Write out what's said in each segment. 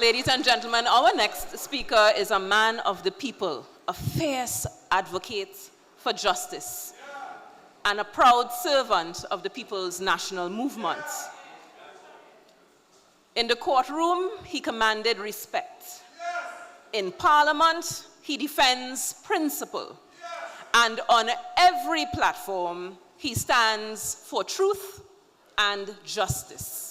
Ladies and gentlemen, our next speaker is a man of the people, a fierce advocate for justice, and a proud servant of the people's national movement. In the courtroom, he commanded respect. In Parliament, he defends principle. And on every platform, he stands for truth and justice.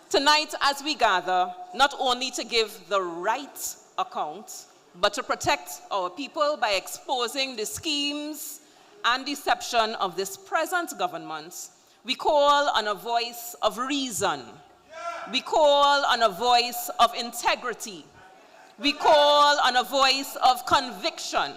Tonight, as we gather, not only to give the right account, but to protect our people by exposing the schemes and deception of this present government, we call on a voice of reason. We call on a voice of integrity. We call on a voice of conviction.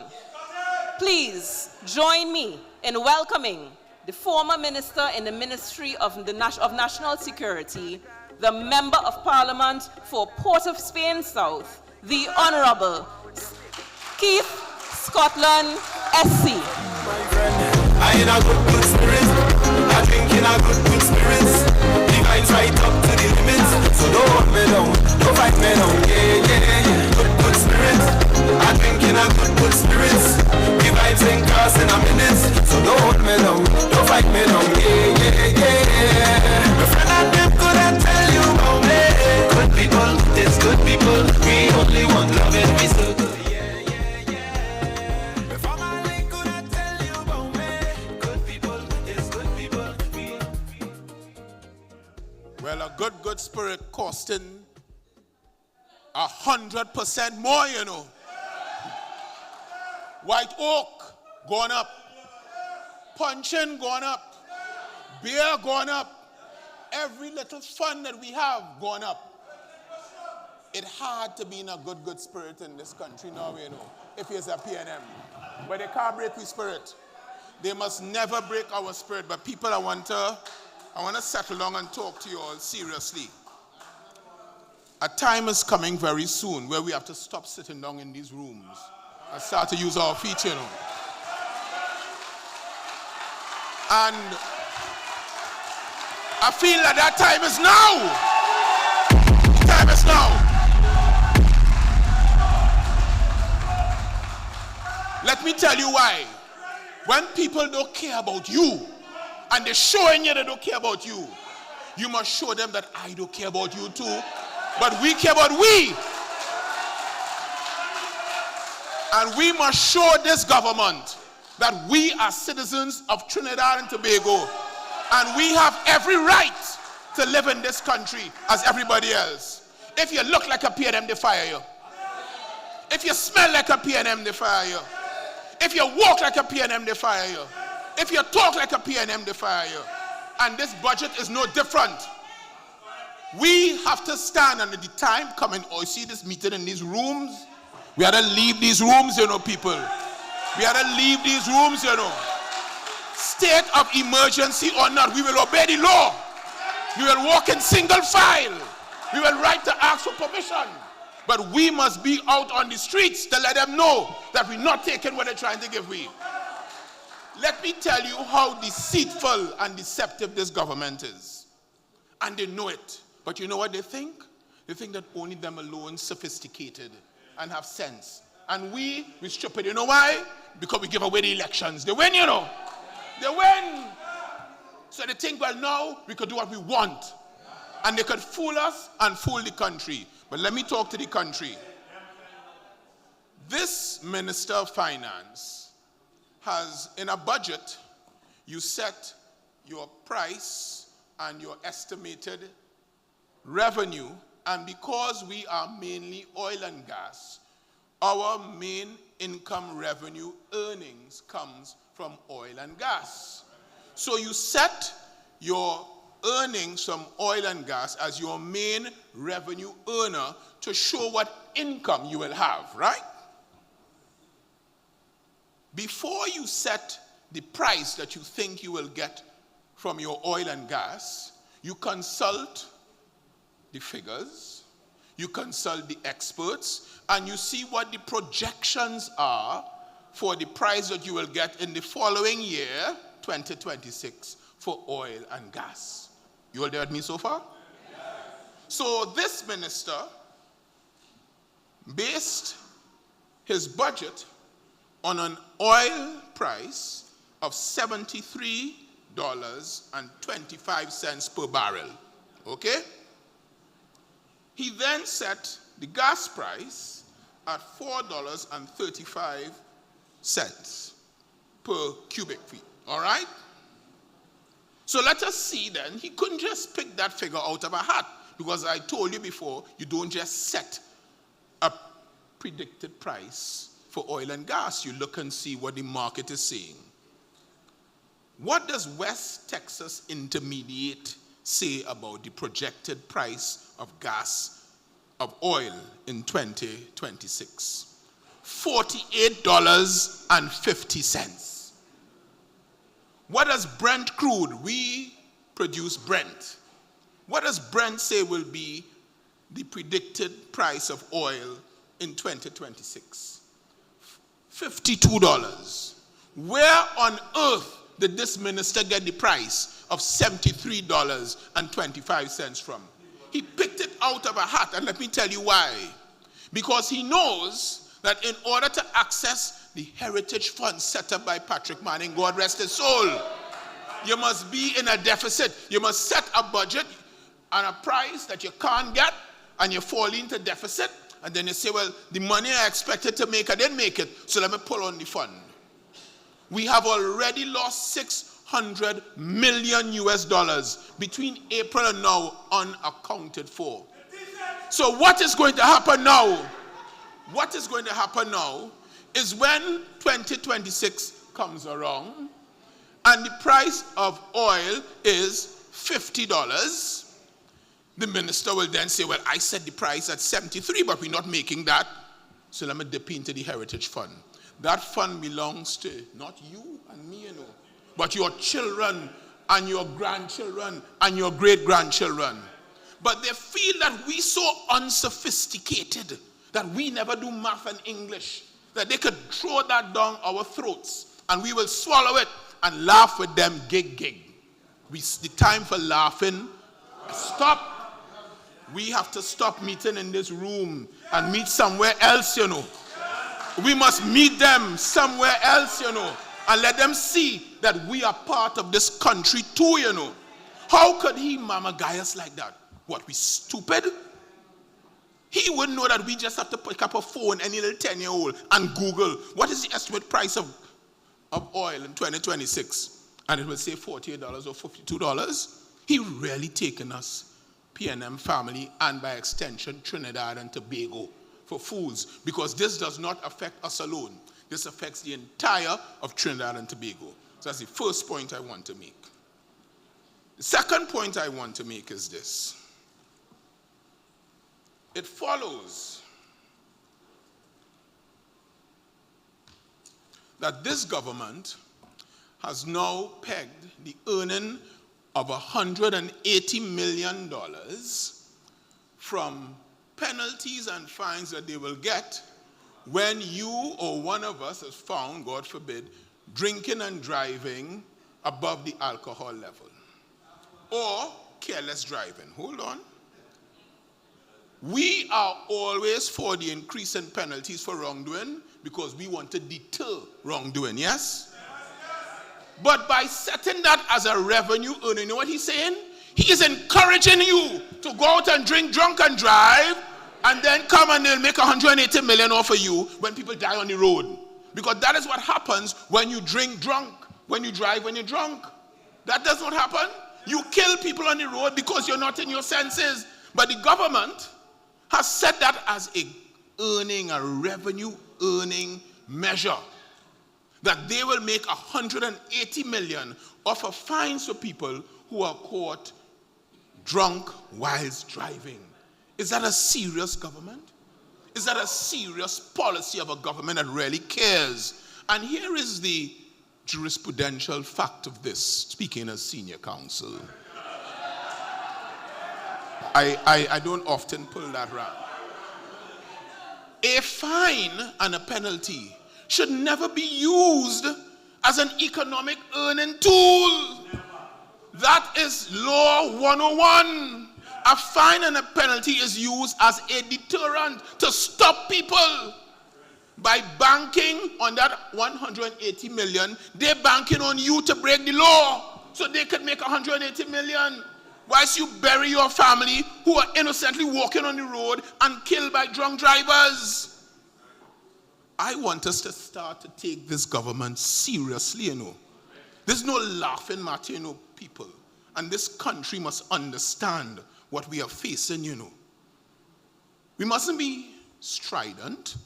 Please join me in welcoming the former minister in the Ministry of National Security, the Member of Parliament for Port of Spain South, the Honorable Keith Scotland, SC. My friend, I in a good spirit. I drink in a good spirit. The vibes right up to the limits. So don't hold me down, don't fight me down. Yeah. Good spirit. I drink in a good spirit. The vibes ain't crossing a minute. So don't hold me down, don't fight me down. Yeah. My friend, I them good at tell you about me. Good people, there's good people. We only want love and we so good. Well, a good spirit costing 100% more, you know. White oak going up. Puncheon going up. Beer going up. Every little fun that we have going up. It had to be in a good spirit in this country now, you know, if it's a PNM. But they can't break our spirit. They must never break our spirit. But people, I want to settle down and talk to you all seriously. A time is coming very soon where we have to stop sitting down in these rooms and start to use our feet, you know. And I feel that that time is now. The time is now. Let me tell you why. When people don't care about you, and they're showing you they don't care about you, you must show them that I don't care about you too, but we care about we. And we must show this government that we are citizens of Trinidad and Tobago, and we have every right to live in this country as everybody else. If you look like a PNM, they fire you. If you smell like a PNM, they fire you. If you walk like a PNM, they fire you. If you talk like a PNM, they fire you. And this budget is no different. We have to stand, and the time coming, oh, you see this meeting in these rooms? We had to leave these rooms, you know, people. We had to leave these rooms, you know. State of emergency or not, we will obey the law. We will walk in single file. We will write to ask for permission. But we must be out on the streets to let them know that we're not taking what they're trying to give we. Let me tell you how deceitful and deceptive this government is. And they know it. But you know what they think? They think that only them alone sophisticated and have sense. And we're stupid. You know why? Because we give away the elections. They win, you know. They win. So they think, well, now we could do what we want. And they could fool us and fool the country. But let me talk to the country. This Minister of Finance has, in a budget, you set your price and your estimated revenue, and because we are mainly oil and gas, our main income revenue earnings comes from oil and gas. So you set your earnings from oil and gas as your main revenue earner to show what income you will have, right? Before you set the price that you think you will get from your oil and gas, you consult the figures, you consult the experts, and you see what the projections are for the price that you will get in the following year, 2026, for oil and gas. You all there with me so far? Yes. So this minister based his budget on an oil price of $73.25 per barrel. Okay? He then set the gas price at $4.35 per cubic feet. All right? So let us see then, he couldn't just pick that figure out of a hat, because I told you before, you don't just set a predicted price for oil and gas. You look and see what the market is saying. What does West Texas Intermediate say about the projected price of gas, of oil in 2026? $48.50. What does Brent crude? We produce Brent. What does Brent say will be the predicted price of oil in 2026? $52. Where on earth did this minister get the price of $73.25 from? He picked it out of a hat, and let me tell you why. Because he knows that in order to access the heritage fund set up by Patrick Manning, God rest his soul, you must be in a deficit. You must set a budget and a price that you can't get, and you fall into deficit, and then you say, well, the money I expected to make, I didn't make it, so let me pull on the fund. We have already lost $600 million between April and now, unaccounted for. So what is going to happen now? What is going to happen now is when 2026 comes around and the price of oil is $50, the minister will then say, well, I set the price at 73, but we're not making that, so let me dip into the heritage fund. That fund belongs to not you and me, you know, but your children and your grandchildren and your great-grandchildren. But they feel that we so unsophisticated, that we never do math and English, that they could throw that down our throats and we will swallow it and laugh with them gig. The time for laughing, stop. We have to stop meeting in this room and meet somewhere else, you know. We must meet them somewhere else, you know, and let them see that we are part of this country too, you know. How could he mama guy us like that? What, we stupid? He wouldn't know that we just have to pick up a phone, any little 10-year-old, and Google, what is the estimate price of oil in 2026? And it will say $48 or $52. He really taken us, PNM family, and by extension, Trinidad and Tobago, for fools, because this does not affect us alone. This affects the entire of Trinidad and Tobago. So that's the first point I want to make. The second point I want to make is this. It follows that this government has now pegged the earning of $180 million from penalties and fines that they will get when you or one of us is found, God forbid, drinking and driving above the alcohol level, or careless driving. Hold on. We are always for the increase in penalties for wrongdoing because we want to deter wrongdoing, yes? But by setting that as a revenue earner, you know what he's saying? He is encouraging you to go out and drink, drunk and drive, and then come and they'll make $180 million off of you when people die on the road. Because that is what happens when you drink drunk, when you drive when you're drunk. That does not happen. You kill people on the road because you're not in your senses. But the government has set that as a revenue earning measure. That they will make $180 million off of fines for people who are caught drunk whilst driving. Is that a serious government? Is that a serious policy of a government that really cares? And here is the jurisprudential fact of this, speaking as senior counsel. I don't often pull that round. A fine and a penalty should never be used as an economic earning tool. That is law 101. A fine and a penalty is used as a deterrent to stop people. By banking on that 180 million, they're banking on you to break the law so they could make 180 million. Whilst you bury your family who are innocently walking on the road and killed by drunk drivers. I want us to start to take this government seriously, you know. There's no laughing matter, you know, people. And this country must understand what we are facing, you know. We mustn't be strident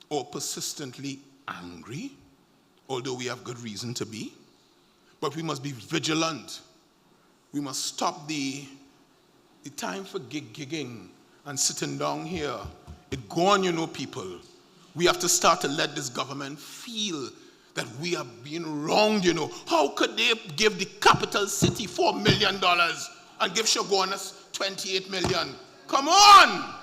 or persistently angry, although we have good reason to be. But we must be vigilant. We must stop the time for gigging and sitting down here. It's gone, you know, people. We have to start to let this government feel that we are being wronged, you know. How could they give the capital city $4 million and give Shogunas $28 million? Come on!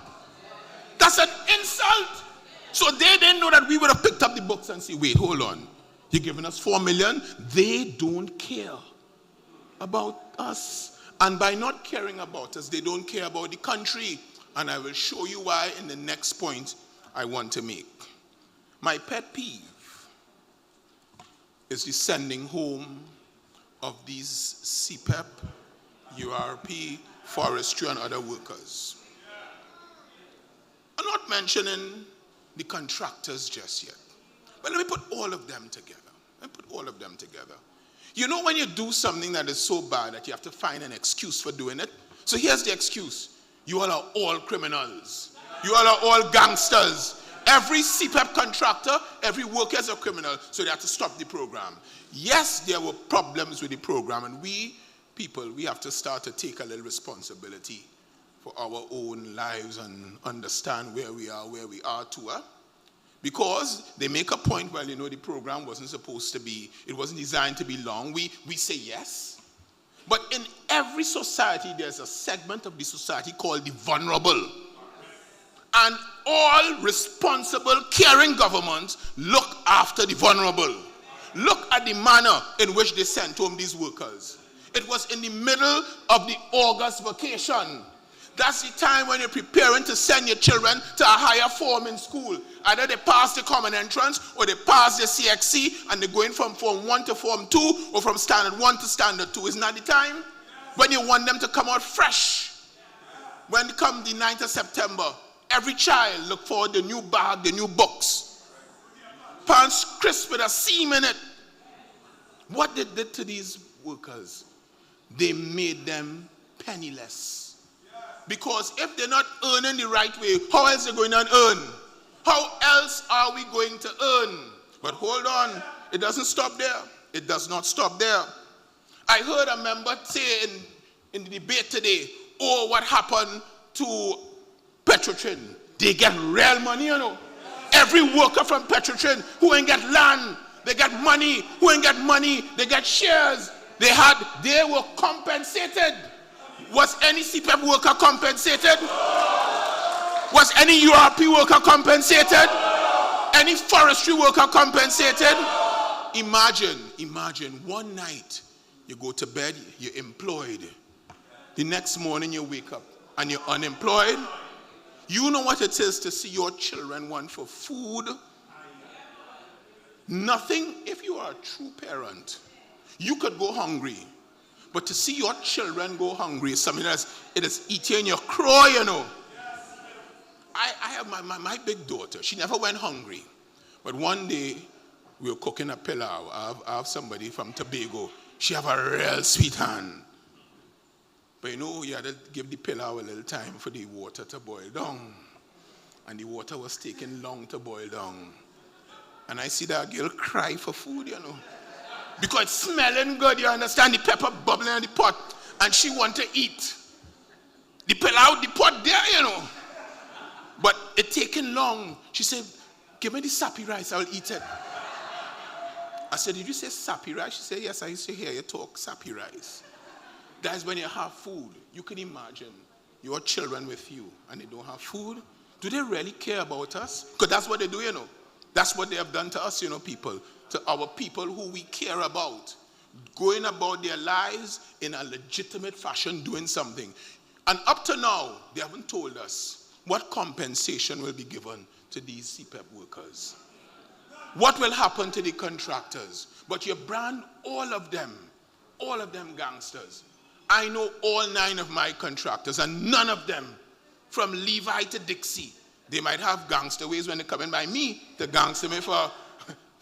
That's an insult! So they didn't know that we would have picked up the books and say, wait, hold on. You're giving us $4 million? They don't care about us. And by not caring about us, they don't care about the country. And I will show you why in the next point I want to make. My pet peeve is the sending home of these CEPEP, URP, forestry, and other workers. I'm not mentioning the contractors just yet. But let me put all of them together. You know when you do something that is so bad that you have to find an excuse for doing it? So here's the excuse. You all are all criminals. You all are all gangsters. Every CEPEP contractor, every worker is a criminal, so they have to stop the program. Yes, there were problems with the program, and we people, we have to start to take a little responsibility for our own lives and understand where we are to. Because they make a point, well, you know, the program wasn't supposed to be, it wasn't designed to be long. We say yes. But in every society, there's a segment of the society called the vulnerable. And all responsible, caring governments look after the vulnerable. Look at the manner in which they sent home these workers. It was in the middle of the August vacation. That's the time when you're preparing to send your children to a higher form in school. Either they pass the common entrance or they pass the CXC and they're going from Form 1 to Form 2 or from Standard 1 to Standard 2. Isn't that the time? When you want them to come out fresh. When it comes the 9th of September, every child look for the new bag, the new books. Pants crisp with a seam in it. What they did to these workers? They made them penniless. Because if they're not earning the right way, how else are they going to earn? How else are we going to earn? But hold on, it doesn't stop there. It does not stop there. I heard a member say in the debate today, oh, what happened to Petrotrin? They get real money, you know. Every worker from Petrotrin who ain't get land, they get money. Who ain't get money, they get shares. They were compensated. Was any CEPEP worker compensated? Was any URP worker compensated? Any forestry worker compensated? Imagine one night you go to bed, you're employed. The next morning you wake up and you're unemployed. You know what it is to see your children want for food? Nothing. If you are a true parent, you could go hungry. But to see your children go hungry is something it is eating your crow, you know. I have my big daughter. She never went hungry. But one day, we were cooking a pilau. I have somebody from Tobago. She have a real sweet hand. But you know, you had to give the pilau a little time for the water to boil down. And the water was taking long to boil down. And I see that girl cry for food, you know. Because it's smelling good, you understand? The pepper bubbling in the pot. And she want to eat. The pilau, the pot there, you know. But it taking long. She said, give me the sappy rice, I'll eat it. I said, did you say sappy rice? She said, yes, I used to hear you talk sappy rice. Guys, when you have food, you can imagine your children with you and they don't have food. Do they really care about us? Because that's what they do, you know. That's what they have done to us, you know, people. To our people who we care about. Going about their lives in a legitimate fashion, doing something. And up to now, they haven't told us what compensation will be given to these CEPEP workers. What will happen to the contractors? But you brand all of them gangsters. I know all 9 of my contractors, and none of them, from Levi to Dixie, they might have gangster ways when they come in by me. They gangster me for a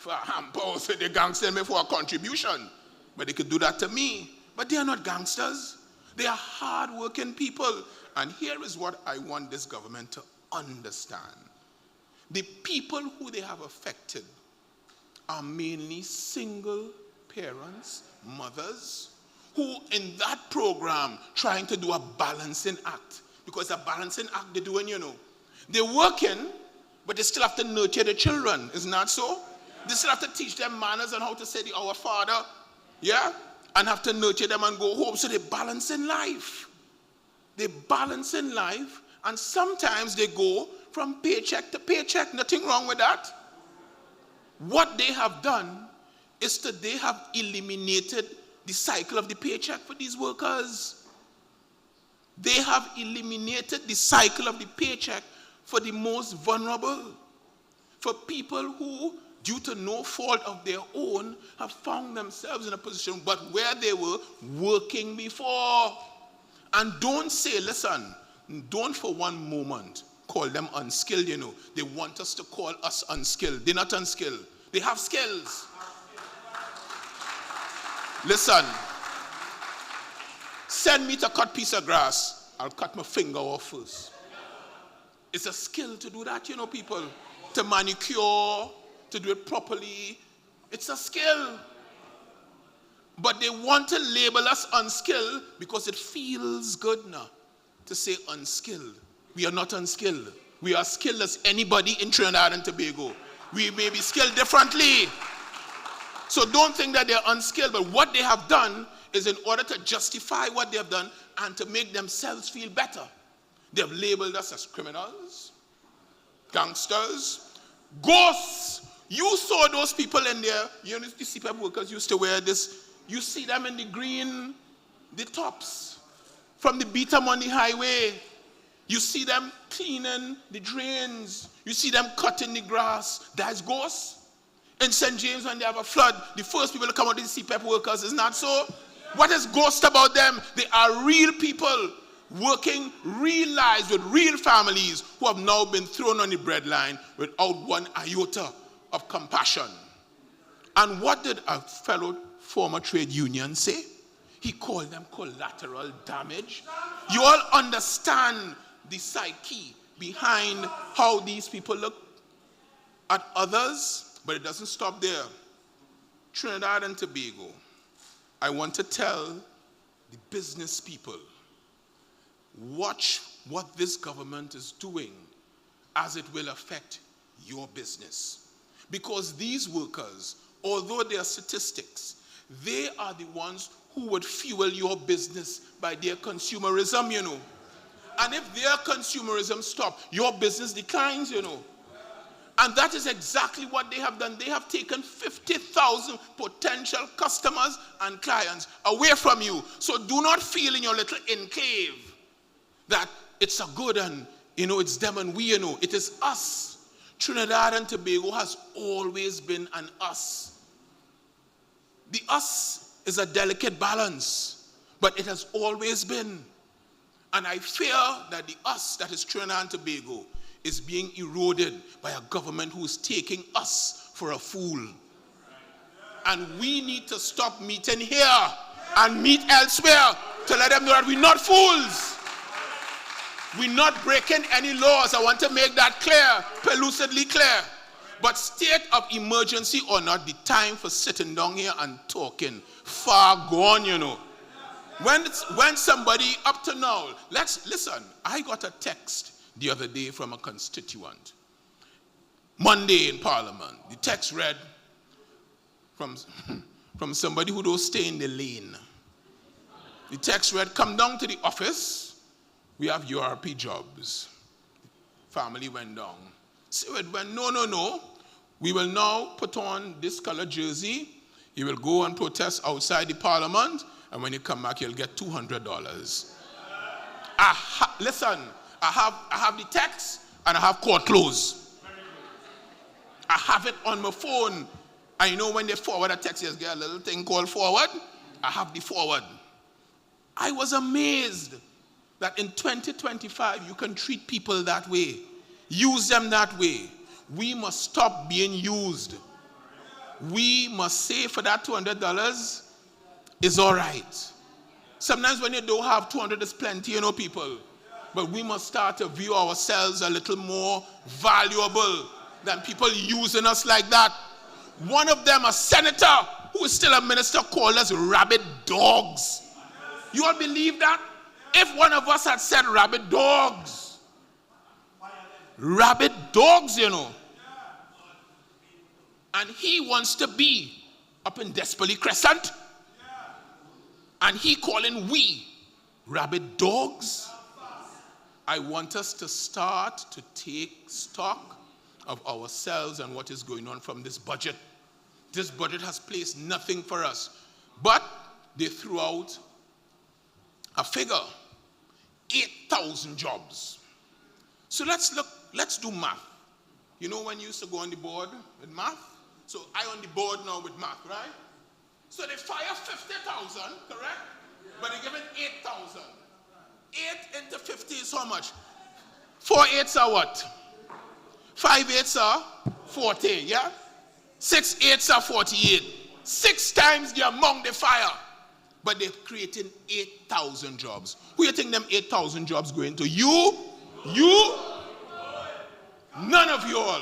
hamper, so they gangster me for a contribution. But they could do that to me. But they are not gangsters. They are hard-working people. And here is what I want this government to understand. The people who they have affected are mainly single parents, mothers, who in that program trying to do a balancing act. Because a balancing act they're doing, They're working, but they still have to nurture the children. Isn't that so? They still have to teach them manners and how to say Our Father. Yeah? And have to nurture them and go home. So they balance in life. They balance in life, and sometimes they go from paycheck to paycheck. Nothing wrong with that. What they have done is that they have eliminated the cycle of the paycheck for these workers. They have eliminated the cycle of the paycheck for the most vulnerable, for people who, due to no fault of their own, have found themselves in a position but where they were working before. And don't say, listen, don't for one moment call them unskilled, They want us to call us unskilled. They're not unskilled. They have skills. Listen, send me to cut piece of grass. I'll cut my finger off first. It's a skill to do that, people. To manicure, to do it properly. It's a skill. But they want to label us unskilled because it feels good now to say unskilled. We are not unskilled. We are skilled as anybody in Trinidad and Tobago. We may be skilled differently. So don't think that they're unskilled, but what they have done is in order to justify what they have done and to make themselves feel better, they have labeled us as criminals, gangsters, ghosts. You saw those people in there. The CEPEP workers used to wear this. You see them in the green, the tops, from the beat-em on the highway. You see them cleaning the drains. You see them cutting the grass. That's ghosts. In St. James, when they have a flood, the first people to come out are the CEPEP workers. Isn't that so? What is ghost about them? They are real people working real lives with real families who have now been thrown on the breadline without one iota of compassion. And what did a fellow former trade union say? He called them collateral damage. You all understand the psyche behind how these people look at others, but it doesn't stop there. Trinidad and Tobago, I want to tell the business people, watch what this government is doing as it will affect your business. Because these workers, although they are statistics, they are the ones who would fuel your business by their consumerism, And if their consumerism stops, your business declines, And that is exactly what they have done. They have taken 50,000 potential customers and clients away from you. So do not feel in your little enclave that it's a good and, it's them and we, It is us. Trinidad and Tobago has always been an us. The us is a delicate balance, but it has always been. And I fear that the us that is Trinidad and Tobago is being eroded by a government who is taking us for a fool. And we need to stop meeting here and meet elsewhere to let them know that we're not fools. We're not breaking any laws. I want to make that clear, pellucidly clear. But state of emergency or not, the time for sitting down here and talking, far gone, When somebody, up to now, listen, I got a text the other day from a constituent. Monday in Parliament. The text read from somebody who don't stay in the lane. The text read, come down to the office. We have URP jobs. Family went down. So it went, no. We will now put on this color jersey. You will go and protest outside the Parliament. And when you come back, you'll get $200. Listen, I have the text and I have court close. I have it on my phone. And you know when they forward a text, you get a little thing called forward. I have the forward. I was amazed that in 2025 you can treat people that way. Use them that way. We must stop being used. We must say for that $200 is all right. Sometimes when you don't have 200, it's plenty, you know, people. But we must start to view ourselves a little more valuable than people using us like that. One of them, a senator who is still a minister, called us rabid dogs. You all believe that? If one of us had said rabid dogs, you know. And he wants to be up in Desperately Crescent. And he calling we rabid dogs. I want us to start to take stock of ourselves and what is going on from this budget. This budget has placed nothing for us. But they threw out a figure, 8,000 jobs. So let's do math. You know when you used to go on the board with math? So I on the board now with math, right? So they fire 50,000, correct? But they give it 8,000. 8 into 50 is how much? 4 8s are what? 5 8s are 40, yeah? 6 8s are 48. 6 times the amount they fire. But they're creating 8,000 jobs. Who you think them 8,000 jobs going to? You? None of you all.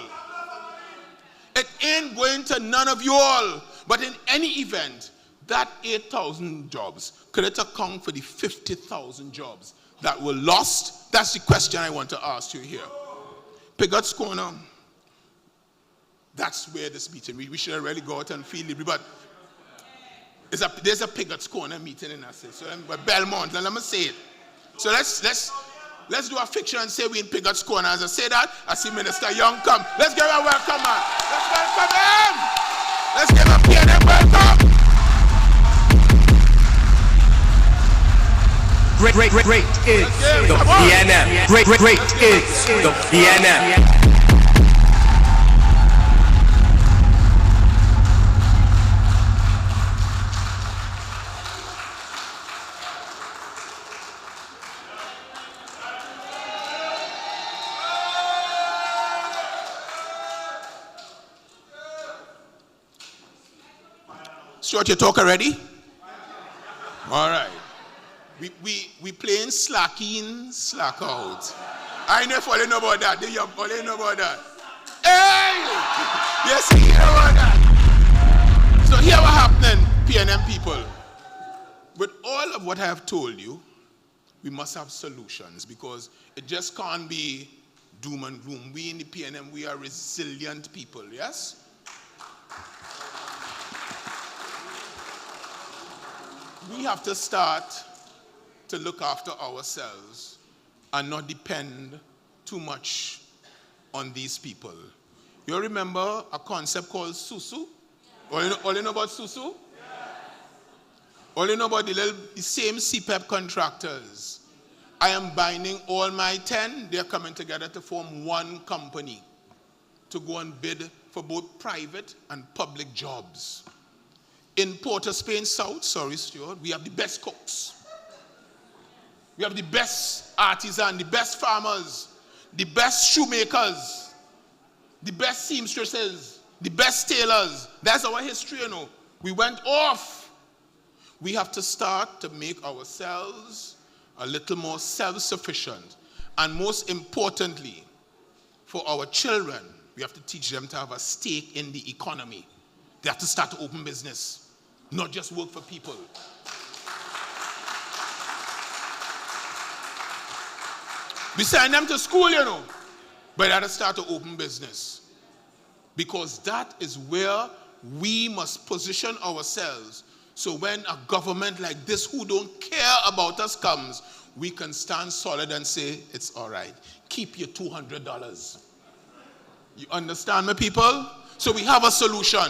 It ain't going to none of you all. But in any event, that 8,000 jobs, could it account for the 50,000 jobs that were lost? That's the question I want to ask you here. Pigot's Corner, that's where this meeting, we should really go out and feel it, but there's a Pigot's Corner meeting in us. So Belmont, let me say it. So let's do a fiction and say we in Pigot's Corner. As I say that, I see Minister Young come. Let's give a welcome, man. Let's welcome him. Let's give a PNM welcome. Great is the PNM. Great is the PNM. Stuart, you talk already? All right. We playing slack in, slack out. I know if all you know about that. All you know about that. Hey! Yes, you know about that. So here what happening, PNM people. With all of what I have told you, we must have solutions because it just can't be doom and gloom. We in the PNM, we are resilient people, yes? We have to start to look after ourselves and not depend too much on these people. You remember a concept called susu? All you know about susu? All you know about the same CEPEP contractors. I am binding all my 10. They're coming together to form one company to go and bid for both private and public jobs. In Port of Spain South, Stuart, we have the best cooks. We have the best artisans, the best farmers, the best shoemakers, the best seamstresses, the best tailors. That's our history, you know. We went off. We have to start to make ourselves a little more self-sufficient. And most importantly, for our children, we have to teach them to have a stake in the economy. They have to start to open business, not just work for people. We send them to school, you know, but they have to start to open business. Because that is where we must position ourselves. So when a government like this who don't care about us comes, we can stand solid and say, it's all right. Keep your $200. You understand me, people? So we have a solution.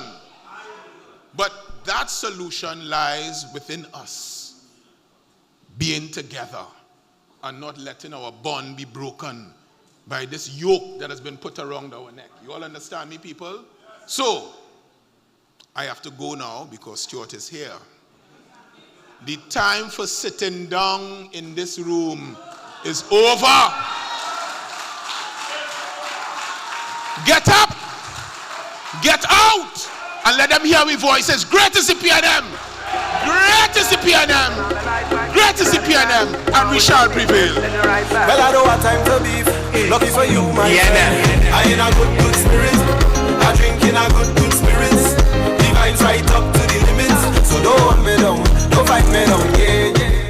But that solution lies within us, being together and not letting our bond be broken by this yoke that has been put around our neck. You all understand me, people? So, I have to go now because Stuart is here. The time for sitting down in this room is over. Get up, get out, and let them hear our voices. Great is the PNM. Great is the PNM. Great is the PNM, and we shall prevail. Well, I don't have time to beef. Lucky for you, my friend. I in a good spirit. I drink in a good spirits. The vibes right up to the limits. So don't want me down, don't fight me down. Yeah, yeah.